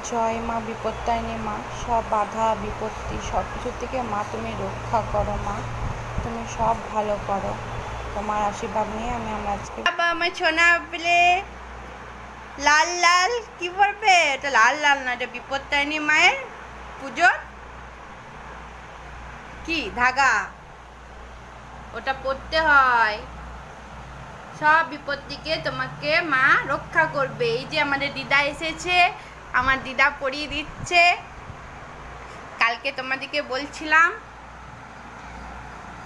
জয় মা বিপত্তারিণী মা, সব বাধা বিপত্তি সব কিছু থেকে মা তুমি রক্ষা করো মা, তুমি সব ভালো করো। তোমার আশীর্বাদ নিয়ে আমরা আজকে বাবা আমার সোনা পেলে লাল লাল কি পরবে? এটা লাল লাল না, এটা বিপত্তারিণী মায়ের পুজোর কি ধাগা, ওটা পরতে হয়। সব বিপত্তিকে তোমাকে মা রক্ষা করবে। এই যে আমাদের দিদা এসেছে, আমার দিদা পরিয়ে দিচ্ছে। কালকে তোমাদেরকে বলছিলাম,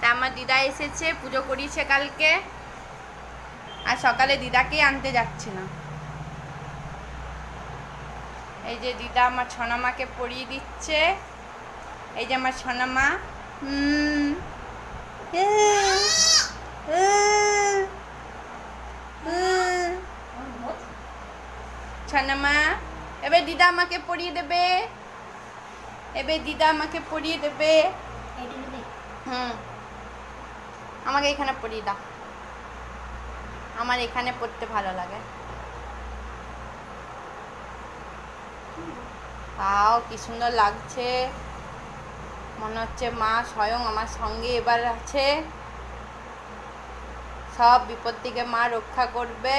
তা আমার দিদা এসেছে, পুজো করিয়েছে কালকে। আর সকালে দিদাকেই আনতে যাচ্ছে না। এই যে দিদা আমার ছনামাকে পরিয়ে দিচ্ছে। এই যে আমার ছনামা, ছনামা এবার দিদা আমাকে পরিয়ে দেবে, এবার দিদা আমাকে পরিয়ে দেবে। আমাকে এখানে পরিয়ে দাও, আমার এখানে পড়তে ভালো লাগে। তাও কি সুন্দর লাগছে, মনে হচ্ছে মা স্বয়ং আমার সঙ্গে এবার আছে। সব বিপত্তিকে মা রক্ষা করবে।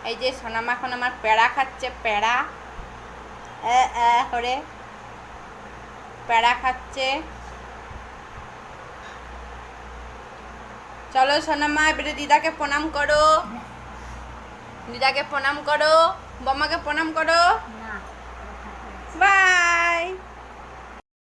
এই যে সোনামা এখন আমার প্যাড়া খাচ্ছে, প্যাড়া করে প্যাড়া খাচ্ছে। চলো সোনামা এবারে দিদাকে প্রণাম করো, দিদাকে প্রণাম করো, বম্মাকে প্রণাম করো। বাহ।